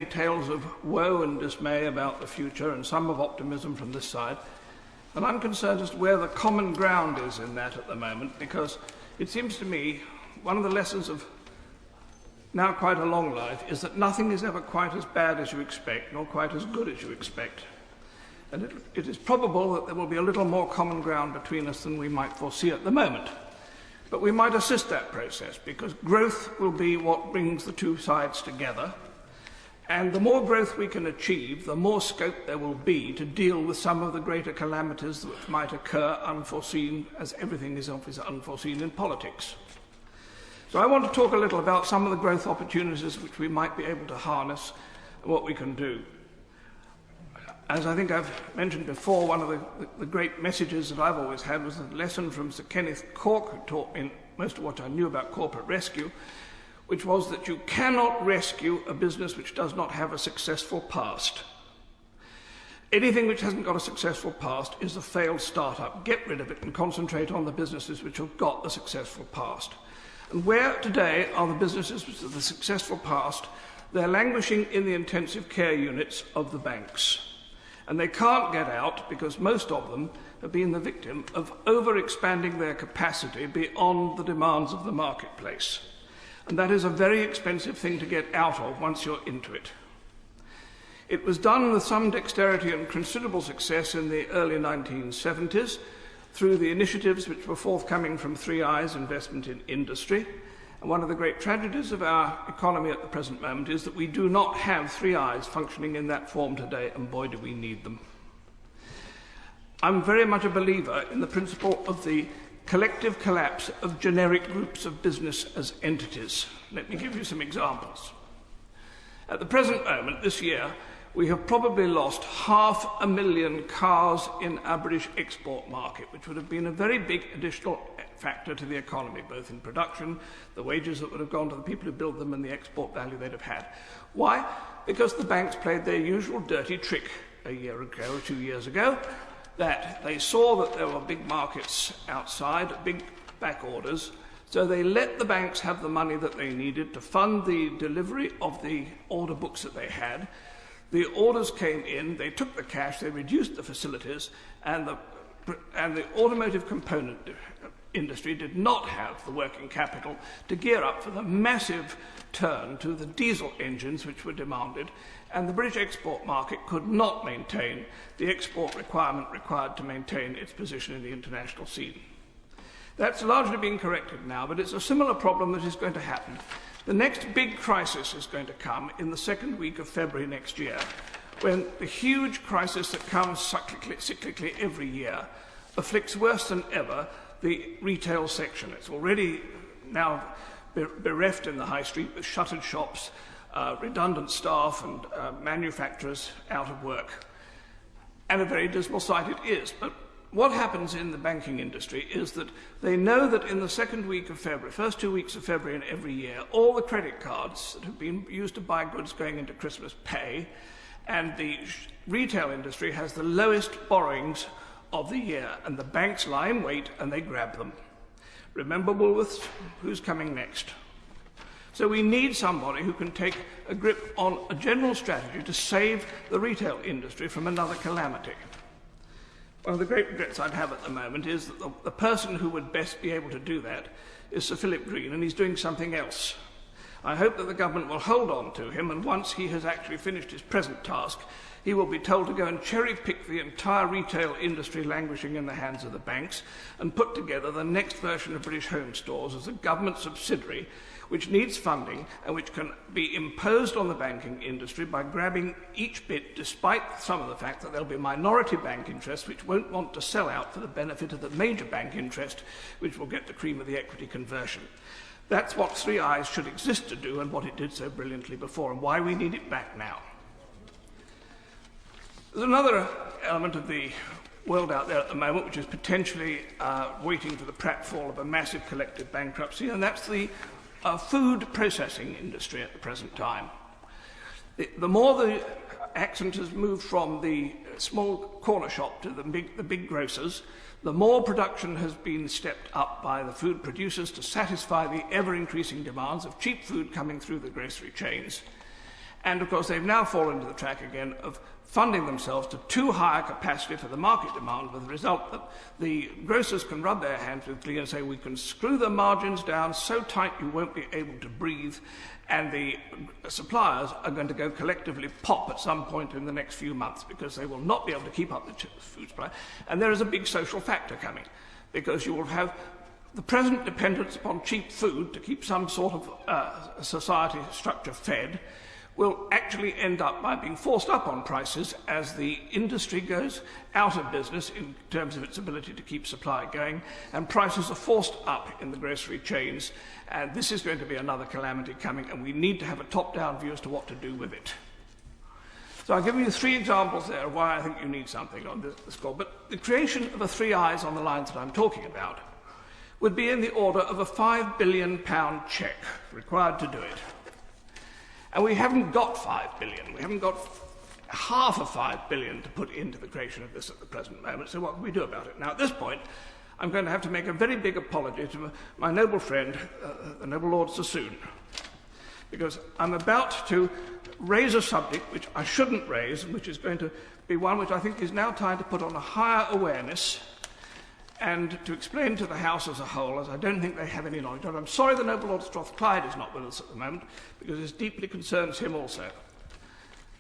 tales of woe and dismay about the future and some of optimism from this side. And I'm concerned as to where the common ground is in that at the moment, because it seems to me one of the lessons of now quite a long life is that nothing is ever quite as bad as you expect, nor quite as good as you expect. And it is probable that there will be a little more common ground between us than we might foresee at the moment. But we might assist that process, because growth will be what brings the two sides together. And the more growth we can achieve, the more scope there will be to deal with some of the greater calamities which might occur unforeseen, as everything is obviously unforeseen in politics. So I want to talk a little about some of the growth opportunities which we might be able to harness and what we can do. As I think I've mentioned before, one of the great messages that I've always had was a lesson from Sir Kenneth Cork, who taught me most of what I knew about corporate rescue, which was that you cannot rescue a business which does not have a successful past. Anything which hasn't got a successful past is a failed startup. Get rid of it and concentrate on the businesses which have got the successful past. And where today are the businesses with the successful past? They're languishing in the intensive care units of the banks. And they can't get out because most of them have been the victim of over-expanding their capacity beyond the demands of the marketplace. And that is a very expensive thing to get out of once you're into it. It was done with some dexterity and considerable success in the early 1970s through the initiatives which were forthcoming from 3I's investment in industry. And one of the great tragedies of our economy at the present moment is that we do not have 3I's functioning in that form today, and boy do we need them. I'm very much a believer in the principle of the collective collapse of generic groups of business as entities. Let me give you some examples. At the present moment, this year, we have probably lost 500,000 cars in our British export market, which would have been a very big additional factor to the economy, both in production, the wages that would have gone to the people who build them, and the export value they'd have had. Why? Because the banks played their usual dirty trick a year ago, 2 years ago, that they saw that there were big markets outside, big back orders, so they let the banks have the money that they needed to fund the delivery of the order books that they had. The orders came in, they took the cash, they reduced the facilities, and the automotive component industry did not have the working capital to gear up for the massive turn to the diesel engines which were demanded, and the British export market could not maintain the export requirement required to maintain its position in the international scene. That's largely being corrected now, but it's a similar problem that is going to happen. The next big crisis is going to come in the second week of February next year, when the huge crisis that comes cyclically every year afflicts worse than ever the retail section. It's already now bereft in the high street with shuttered shops, redundant staff and manufacturers out of work. And a very dismal sight it is. But what happens in the banking industry is that they know that in the second week of February, first 2 weeks of February in every year, all the credit cards that have been used to buy goods going into Christmas pay, and the retail industry has the lowest borrowings of the year, and the banks lie in wait and they grab them. Remember Woolworths? Who's coming next? So we need somebody who can take a grip on a general strategy to save the retail industry from another calamity. One of the great regrets I have at the moment is that the person who would best be able to do that is Sir Philip Green, and he's doing something else. I hope that the government will hold on to him, and once he has actually finished his present task, he will be told to go and cherry-pick the entire retail industry languishing in the hands of the banks and put together the next version of British Home Stores as a government subsidiary which needs funding and which can be imposed on the banking industry by grabbing each bit, despite some of the fact that there'll be minority bank interests which won't want to sell out for the benefit of the major bank interest, which will get the cream of the equity conversion. That's what 3I's should exist to do, and what it did so brilliantly before, and why we need it back now. There's another element of the world out there at the moment which is potentially waiting for the pratfall of a massive collective bankruptcy, and that's the food processing industry at the present time. The more the accent has moved from the small corner shop to the big grocers, the more production has been stepped up by the food producers to satisfy the ever-increasing demands of cheap food coming through the grocery chains. And of course, they've now fallen into the track again of funding themselves to too high a capacity for the market demand, with the result that the grocers can rub their hands with glee and say, we can screw the margins down so tight you won't be able to breathe, and the suppliers are going to go collectively pop at some point in the next few months because they will not be able to keep up the food supply. And there is a big social factor coming, because you will have the present dependence upon cheap food to keep some sort of society structure fed will actually end up by being forced up on prices as the industry goes out of business in terms of its ability to keep supply going, and prices are forced up in the grocery chains, and this is going to be another calamity coming, and we need to have a top-down view as to what to do with it. So I've given you 3 examples there of why I think you need something on this score, but the creation of a 3 I's on the lines that I'm talking about would be in the order of a £5 billion cheque required to do it. And we haven't got £5 billion. We haven't got half of £5 billion to put into the creation of this at the present moment. So what can we do about it? Now, at this point, I'm going to have to make a very big apology to my noble friend, the noble Lord Sassoon, because I'm about to raise a subject which I shouldn't raise, and which is going to be one which I think is now time to put on a higher awareness and to explain to the House as a whole, as I don't think they have any knowledge of. I'm sorry the noble Lord Strathclyde is not with us at the moment, because this deeply concerns him also.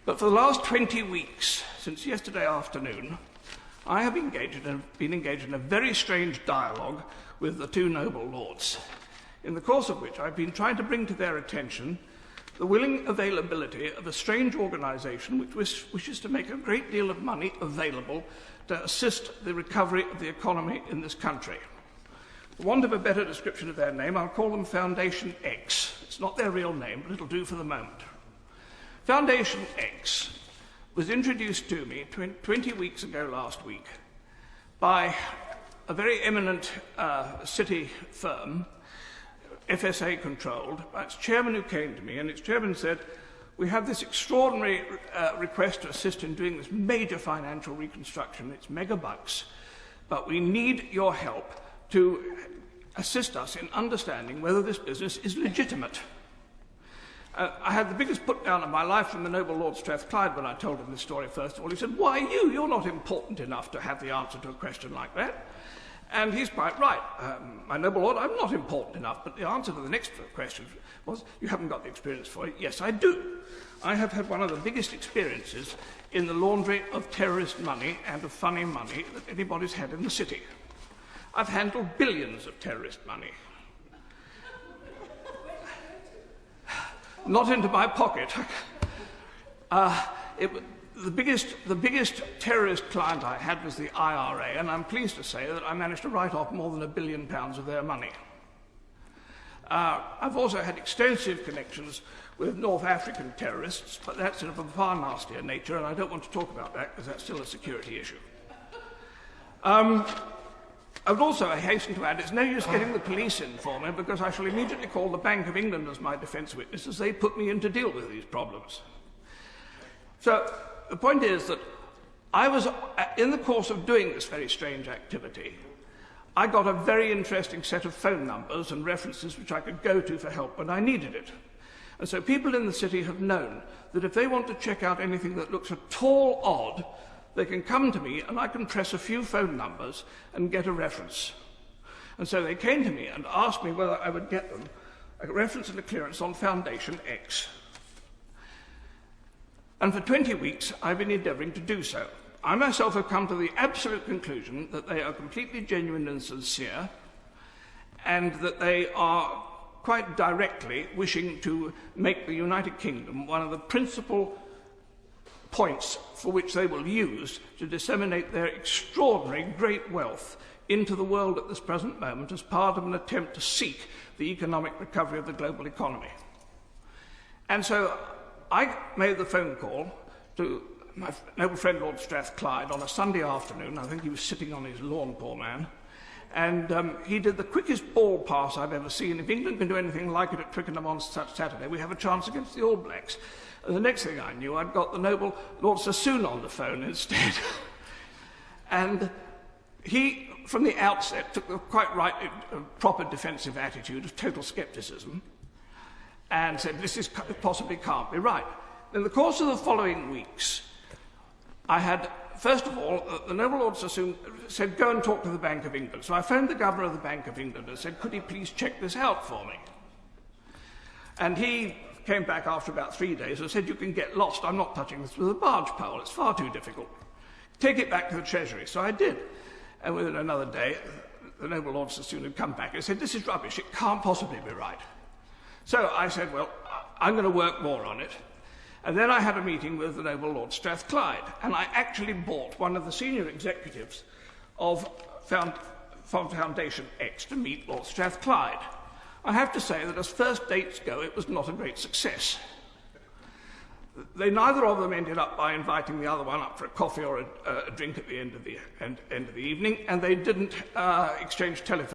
But for the last 20 weeks, since yesterday afternoon, I have been engaged in a very strange dialogue with the 2 noble lords, in the course of which I've been trying to bring to their attention the willing availability of a strange organisation which wishes to make a great deal of money available to assist the recovery of the economy in this country. For want of a better description of their name, I'll call them Foundation X. It's not their real name, but it'll do for the moment. Foundation X was introduced to me 20 weeks ago last week by a very eminent city firm, FSA controlled, by its chairman, who came to me, and its chairman said, we have this extraordinary request to assist in doing this major financial reconstruction. It's mega bucks, but we need your help to assist us in understanding whether this business is legitimate. I had the biggest put down of my life from the noble Lord Strathclyde when I told him this story first of all. He said, why you? You're not important enough to have the answer to a question like that. And he's quite right. My noble lord, I'm not important enough, but the answer to the next question was, you haven't got the experience for it. Yes, I do. I have had one of the biggest experiences in the laundry of terrorist money and of funny money that anybody's had in the city. I've handled billions of terrorist money. Not into my pocket. The biggest terrorist client I had was the IRA, and I'm pleased to say that I managed to write off more than £1 billion of their money. I've also had extensive connections with North African terrorists, but that's of a far nastier nature, and I don't want to talk about that because that's still a security issue. I would also hasten to add, it's no use getting the police in for me, because I shall immediately call the Bank of England as my defence witness, as they put me in to deal with these problems. So the point is that I was, in the course of doing this very strange activity, I got a very interesting set of phone numbers and references which I could go to for help when I needed it. And so people in the city have known that if they want to check out anything that looks at all odd, they can come to me and I can press a few phone numbers and get a reference. And so they came to me and asked me whether I would get them a reference and a clearance on Foundation X. And for 20 weeks, I've been endeavouring to do so. I myself have come to the absolute conclusion that they are completely genuine and sincere, and that they are quite directly wishing to make the United Kingdom one of the principal points for which they will use to disseminate their extraordinary great wealth into the world at this present moment as part of an attempt to seek the economic recovery of the global economy. And so I made the phone call to my noble friend Lord Strathclyde on a Sunday afternoon. I think he was sitting on his lawn, poor man. And he did the quickest ball pass I've ever seen. If England can do anything like it at Twickenham on Saturday, we have a chance against the All Blacks. And the next thing I knew, I'd got the noble Lord Sassoon on the phone instead. And he, from the outset, took the quite right, proper defensive attitude of total scepticism and said, this possibly can't be right. In the course of the following weeks, I had, first of all, the noble Lord Sassoon said, go and talk to the Bank of England. So I phoned the governor of the Bank of England and said, could he please check this out for me? And he came back after about 3 days and said, you can get lost. I'm not touching this with a barge pole. It's far too difficult. Take it back to the Treasury. So I did. And within another day, the noble Lord Sassoon had come back and said, this is rubbish. It can't possibly be right. So I said, well, I'm going to work more on it. And then I had a meeting with the noble Lord Strathclyde, and I actually bought one of the senior executives of Foundation X to meet Lord Strathclyde. I have to say that as first dates go, it was not a great success. Neither of them ended up by inviting the other one up for a coffee or a drink at the end of the evening, and they didn't exchange telephone